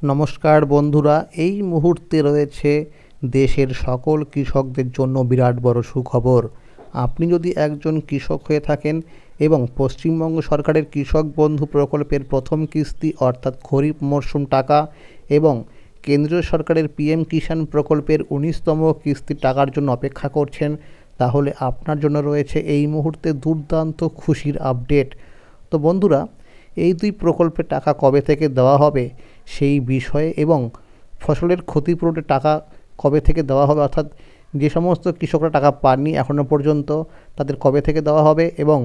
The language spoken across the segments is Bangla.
নমস্কার বন্ধুরা, এই মুহূর্তে রয়েছে দেশের সকল কৃষকদের জন্য বিরাট বড় সুখবর। আপনি যদি একজন কৃষক হয়ে থাকেন এবং পশ্চিমবঙ্গ সরকারের কৃষক বন্ধু প্রকল্পের প্রথম কিস্তি অর্থাৎ খরিফ মরশুম টাকা এবং কেন্দ্রীয় সরকারের পিএম কিষাণ প্রকল্পের ১৯তম কিস্তির টাকার জন্য অপেক্ষা করছেন, তাহলে আপনার জন্য রয়েছে এই মুহূর্তে দুর্দান্ত খুশির আপডেট। তো বন্ধুরা, এই দুই প্রকল্পের টাকা কবে থেকে দেওয়া হবে সেই বিষয়ে এবং ফসলের ক্ষতিপূরণের টাকা কবে থেকে দেওয়া হবে, অর্থাৎ যে সমস্ত কৃষকরা টাকা পাননি এখনও পর্যন্ত তাদের কবে থেকে দেওয়া হবে এবং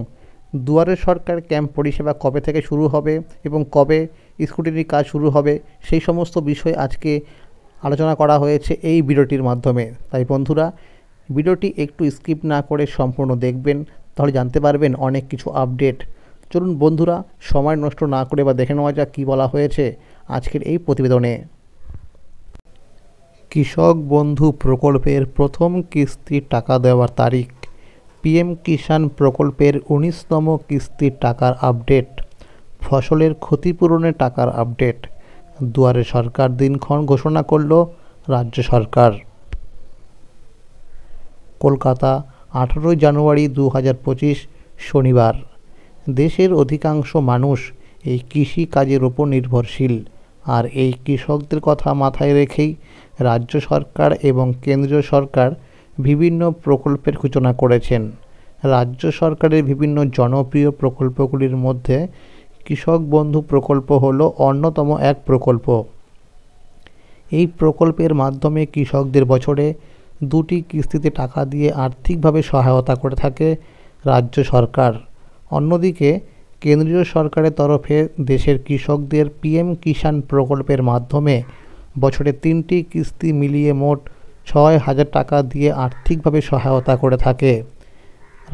দুয়ারে সরকার ক্যাম্প পরিষেবা কবে থেকে শুরু হবে এবং কবে স্কুটিনির কাজ শুরু হবে, সেই সমস্ত বিষয় আজকে আলোচনা করা হয়েছে এই ভিডিওটির মাধ্যমে। তাই বন্ধুরা, ভিডিওটি একটু স্কিপ না করে সম্পূর্ণ দেখবেন, তাহলে জানতে পারবেন অনেক কিছু আপডেট। চলুন বন্ধুরা, সময় নষ্ট না করে বা দেখে নেওয়া যাক কী বলা হয়েছে আজকের এই প্রতিবেদনে। কৃষক বন্ধু প্রকল্পের প্রথম কিস্তির টাকা দেওয়ার তারিখ, পিএম কিষাণ প্রকল্পের ১৯তম কিস্তির টাকার আপডেট, ফসলের ক্ষতিপূরণের টাকার আপডেট, দুয়ারে সরকার দিনক্ষণ ঘোষণা করল রাজ্য সরকার। কলকাতা, ১৮ জানুয়ারি ২০২৫ শনিবার। দেশের অধিকাংশ মানুষ এই কৃষি কাজের ওপর নির্ভরশীল, আর এই কৃষকদের কথা মাথায় রেখেই রাজ্য সরকার এবং কেন্দ্রীয় সরকার বিভিন্ন প্রকল্পের সূচনা করেছেন। রাজ্য সরকারের বিভিন্ন জনপ্রিয় প্রকল্পগুলির মধ্যে কৃষক বন্ধু প্রকল্প হল অন্যতম এক প্রকল্প। এই প্রকল্পের মাধ্যমে কৃষকদের বছরে দুটি কিস্তিতে টাকা দিয়ে আর্থিকভাবে সহায়তা করে থাকে রাজ্য সরকার। অন্যদিকে কেন্দ্রীয় সরকারের তরফে দেশের কৃষকদের পিএম কিষাণ প্রকল্পের মাধ্যমে বছরে ৩টি কিস্তি মিলিয়ে মোট ৬,০০০ টাকা দিয়ে আর্থিকভাবে সহায়তা করে থাকে।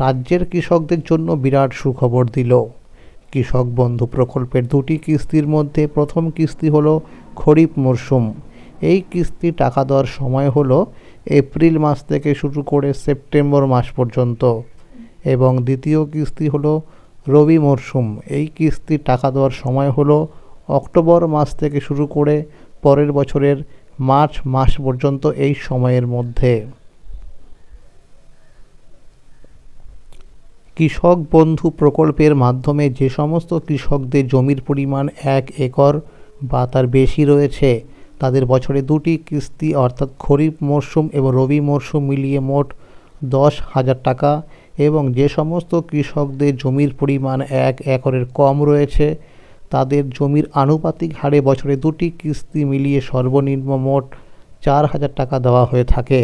রাজ্যের কৃষকদের জন্য বিরাট সুখবর দিল কৃষক বন্ধু প্রকল্পের দুটি কিস্তির মধ্যে প্রথম কিস্তি হলো খরিফ মরশুম। এই কিস্তির টাকা দেওয়ার সময় হলো এপ্রিল মাস থেকে শুরু করে সেপ্টেম্বর মাস পর্যন্ত এবং দ্বিতীয় কিস্তি হলো রবি মরশুম। এই কিস্তির টাকা দেওয়ার সময় হলো অক্টোবর মাস থেকে শুরু করে পরের বছরের মার্চ মাস পর্যন্ত। এই সময়ের মধ্যে কৃষক বন্ধু প্রকল্পের মাধ্যমে যে সমস্ত কৃষকদের জমির পরিমাণ ১ একর বা তার বেশি রয়েছে তাদের বছরে দুটি কিস্তি অর্থাৎ খরিফ মরশুম এবং রবি মরশুম মিলিয়ে মোট ১০,০০০ টাকা, এবং যে সমস্ত কৃষকদের জমির পরিমাণ ১ একরের কম রয়েছে তাদের জমির আনুপাতিক হারে বছরে দুটি কিস্তি মিলিয়ে সর্বনিম্ন মোট ৪,০০০ টাকা দেওয়া হয়ে থাকে।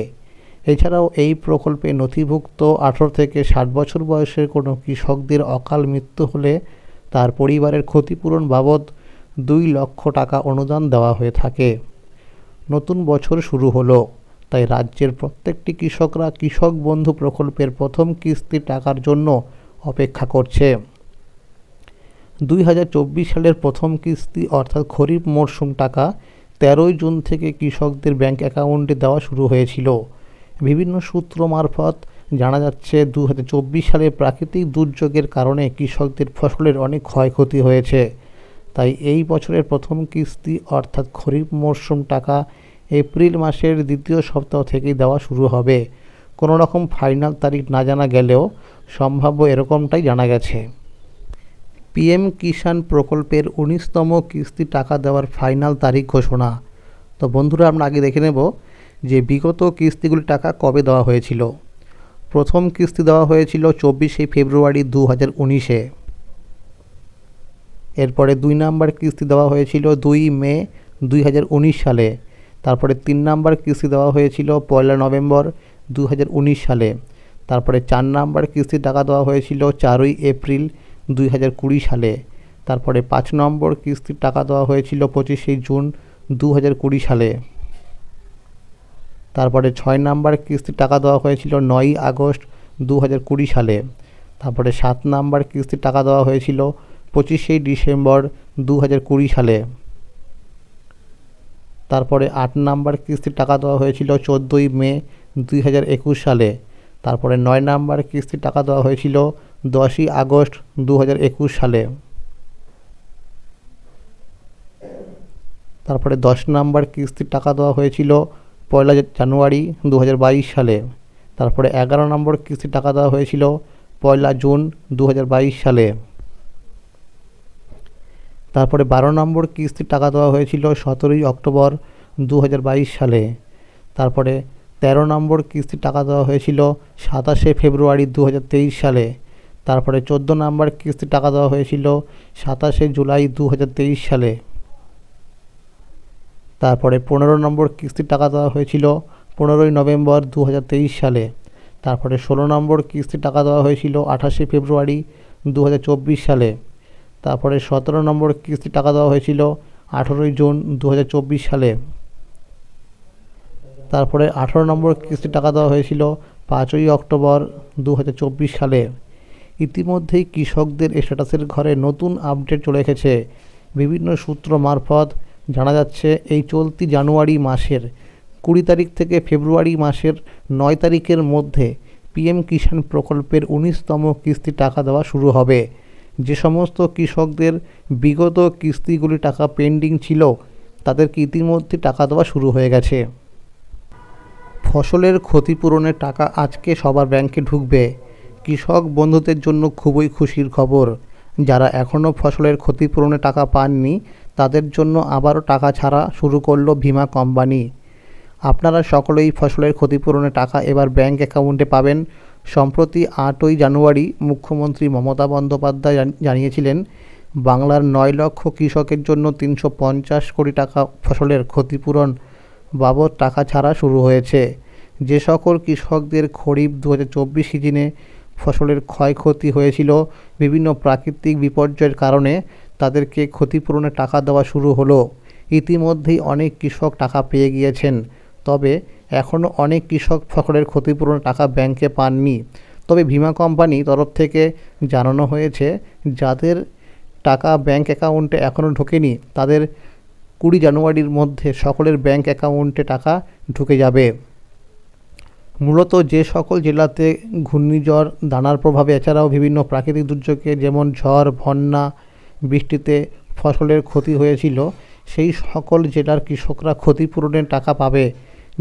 এছাড়াও এই প্রকল্পে নথিভুক্ত ১৮ থেকে ৬০ বছর বয়সের কোনো কৃষকদের অকাল মৃত্যু হলে তার পরিবারের ক্ষতিপূরণ বাবদ ২ লক্ষ টাকা অনুদান দেওয়া হয়ে থাকে। নতুন বছর শুরু হলো, তাই রাজ্যের প্রত্যেকটি কৃষকরা কৃষক বন্ধু প্রকল্পের প্রথম কিস্তির টাকার জন্য অপেক্ষা করছে। ২০২৪ সালের প্রথম কিস্তি অর্থাৎ খরিফ মরশুম টাকা ১৩ জুন থেকে কৃষকদের ব্যাংক অ্যাকাউন্টে দেওয়া শুরু হয়েছিল। বিভিন্ন সূত্র মারফত জানা যাচ্ছে ২০২৪ সালে প্রাকৃতিক দুর্যোগের কারণে কৃষকদের ফসলের অনেক ক্ষয়ক্ষতি হয়েছে, তাই এই বছরের প্রথম কিস্তি অর্থাৎ খরিফ মরশুম টাকা এপ্রিল মাসের দ্বিতীয় সপ্তাহ থেকেই দেওয়া শুরু হবে। কোনো রকম ফাইনাল তারিখ না জানা গেলেও সম্ভাব্য এরকমটাই জানা গেছে। পিএম কিষাণ প্রকল্পের ১৯তম কিস্তি টাকা দেওয়ার ফাইনাল তারিখ ঘোষণা। তো বন্ধুরা, আমরা আগে দেখে নেব যে বিগত কিস্তিগুলির টাকা কবে দেওয়া হয়েছিল। প্রথম কিস্তি দেওয়া হয়েছিল ২৪শে ফেব্রুয়ারি ২০১৯-এ। এরপরে ২ নম্বর কিস্তি দেওয়া হয়েছিল ২ মে ২০১৯ সালে। তারপরে ৩ নম্বর কিস্তি দেওয়া হয়েছিল ১ নভেম্বর ২০১৯ সালে। তারপরে ৪ নম্বর কিস্তির টাকা দেওয়া হয়েছিল ৪ এপ্রিল ২০২০ সালে। তারপরে ৫ নম্বর কিস্তির টাকা দেওয়া হয়েছিল ২৫শে জুন ২০২০ সালে। তারপরে ৬ নম্বর কিস্তির টাকা দেওয়া হয়েছিল ৯ আগস্ট ২০২০ সালে। তারপরে ৭ নম্বর কিস্তির টাকা দেওয়া হয়েছিল ২৫শে ডিসেম্বর ২০২০ সালে। তারপরে ৮ নম্বর কিস্তির টাকা দেওয়া হয়েছিল ১৪ মে ২০২১ সালে। তারপরে ৯ নম্বর কিস্তির টাকা দেওয়া হয়েছিল ১০ আগস্ট ২০২১ সালে। তারপরে 10 নম্বর কিস্তির টাকা দেওয়া হয়েছিল 1 জানুয়ারি 2022 সালে। তারপরে 11 নম্বর কিস্তির টাকা দেওয়া হয়েছিল 1 জুন 2022 সালে। তারপরে 12 নম্বর কিস্তির টাকা দেওয়া হয়েছিল 17 অক্টোবর 2022 সালে। তারপরে 13 নম্বর কিস্তির টাকা দেওয়া হয়েছিল 27 ফেব্রুয়ারি 2023 সালে। তারপরে 14 নম্বর কিস্তির টাকা দেওয়া হয়েছিল 27 জুলাই 2023 সালে। তারপরে 15 নম্বর কিস্তির টাকা দেওয়া হয়েছিল 15 নভেম্বর 2023 সালে। তারপরে 16 নম্বর কিস্তির টাকা দেওয়া হয়েছিল 28 ফেব্রুয়ারি 2024 সালে। তারপরে 17 নম্বর কিস্তির টাকা দেওয়া হয়েছিল 18 জুন 2024 সালে। তারপরে 18 নম্বর কিস্তির টাকা দেওয়া হয়েছিল 5 অক্টোবর 2024 সালে। ইতিমধ্যেই কৃষকদের স্ট্যাটাসের ঘরে নতুন আপডেট চলে এসেছে। বিভিন্ন সূত্র মারফত জানা যাচ্ছে এই চলতি জানুয়ারি মাসের 20 তারিখ থেকে ফেব্রুয়ারি মাসের 9 তারিখের মধ্যে পিএম কিষাণ প্রকল্পের 19তম কিস্তি টাকা দেওয়া শুরু হবে। যে সমস্ত কৃষকদের বিগত কিস্তিগুলি টাকা পেন্ডিং ছিল তাদেরকে ইতিমধ্যে টাকা দেওয়া শুরু হয়ে গেছে। ফসলের ক্ষতিপূরণের টাকা আজকে সবার ব্যাংকে ঢুকবে। কৃষক বন্ধুদের জন্য খুবই খুশির খবর। যারা এখনও ফসলের ক্ষতিপূরণের টাকা পাননি তাদের জন্য আবারও টাকা ছাড়া শুরু করলো বীমা কোম্পানি। আপনারা সকলেই ফসলের ক্ষতিপূরণের টাকা এবার ব্যাংক অ্যাকাউন্টে পাবেন। সম্প্রতি 8 জানুয়ারি মুখ্যমন্ত্রী মমতা বন্দ্যোপাধ্যায় জানিয়েছিলেন বাংলার 9 লক্ষ কৃষকের জন্য 350 কোটি টাকা ফসলের ক্ষতিপূরণ বাবদ টাকা ছাড়া শুরু হয়েছে। যে সকল কৃষকদের খরিফ 2024 সিজনে ফসলের ক্ষয়ক্ষতি হয়েছিল বিভিন্ন প্রাকৃতিক বিপর্যয়ের কারণে তাদেরকে ক্ষতিপূরণের টাকা দেওয়া শুরু হলো। ইতিমধ্যেই অনেক কৃষক টাকা পেয়ে গিয়েছেন, তবে এখনও অনেক কৃষক ফসলের ক্ষতিপূরণের টাকা ব্যাংকে পাননি। তবে বীমা কোম্পানি তরফ থেকে জানানো হয়েছে যাদের টাকা ব্যাংক অ্যাকাউন্টে এখনও ঢোকেনি তাদের 20 জানুয়ারির মধ্যে সকলের ব্যাংক অ্যাকাউন্টে টাকা ঢুকে যাবে। মূলত যে সকল জেলাতে ঘূর্ণিঝড় দানার প্রভাবে এছাড়াও বিভিন্ন প্রাকৃতিক দুর্যোগে যেমন ঝড়, বন্যা, বৃষ্টিতে ফসলের ক্ষতি হয়েছিল সেই সকল জেলার কৃষকরা ক্ষতিপূরণের টাকা পাবে।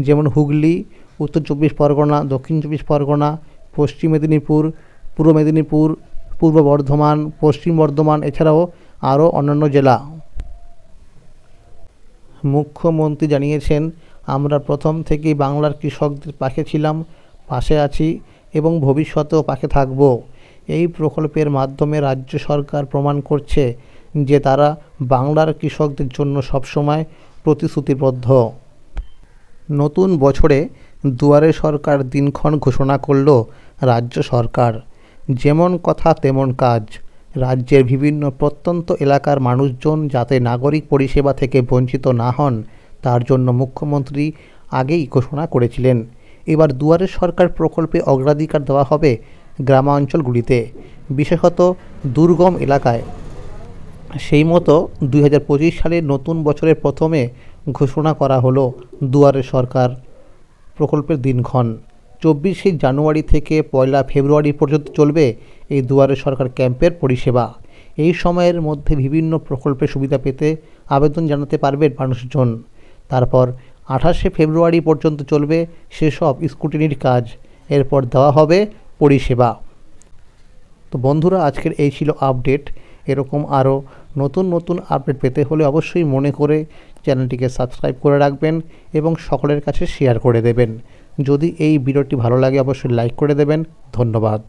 যেমন হুগলি, উত্তর 24 পরগনা, দক্ষিণ 24 পরগনা, পশ্চিম মেদিনীপুর, পূর্ব মেদিনীপুর, পূর্ব বর্ধমান, পশ্চিম বর্ধমান এছাড়াও আরও অন্যান্য জেলা। মুখ্যমন্ত্রী জানিয়েছেন আমরা প্রথম থেকেই বাংলার কৃষকদের পাশে ছিলাম, পাশে আছি এবং ভবিষ্যতেও পাশে থাকব। এই প্রকল্পের মাধ্যমে রাজ্য সরকার প্রমাণ করছে যে তারা বাংলার কৃষকদের জন্য সবসময় প্রতিশ্রুতিবদ্ধ। নতুন বছরে দুয়ারে সরকার দিনক্ষণ ঘোষণা করল রাজ্য সরকার। যেমন কথা তেমন কাজ। রাজ্যের বিভিন্ন প্রত্যন্ত এলাকার মানুষজন যাতে নাগরিক পরিষেবা থেকে বঞ্চিত না হন তার জন্য মুখ্যমন্ত্রী আগেই ঘোষণা করেছিলেন। এবার দুয়ারে সরকার প্রকল্পে অগ্রাধিকার দেওয়া হবে গ্রামাঞ্চলগুলিতে, বিশেষত দুর্গম এলাকায়। সেই মতো 2025 সালের নতুন বছরের প্রথমে ঘোষণা করা হলো দুয়ারে সরকার প্রকল্পের দিনক্ষণ। 24 জানুয়ারি থেকে 1 ফেব্রুয়ারি পর্যন্ত চলবে এই দুয়ারে সরকার ক্যাম্পের পরিষেবা। এই সময়ের মধ্যে বিভিন্ন প্রকল্পের সুবিধা পেতে আবেদন জানাতে পারবেন মানুষজন। তারপর 28 ফেব্রুয়ারি পর্যন্ত চলবে সেসব স্ক্রুটিনির কাজ। এরপর দেওয়া হবে পরিষেবা। তো বন্ধুরা, আজকের এই ছিল আপডেট। এরকম আরও নতুন নতুন আপডেট পেতে হলে অবশ্যই মনে করে চ্যানেলটিকে সাবস্ক্রাইব করে রাখবেন এবং সকলের কাছে শেয়ার করে দেবেন। যদি এই ভিডিওটি ভালো লাগে অবশ্যই লাইক করে দেবেন। ধন্যবাদ।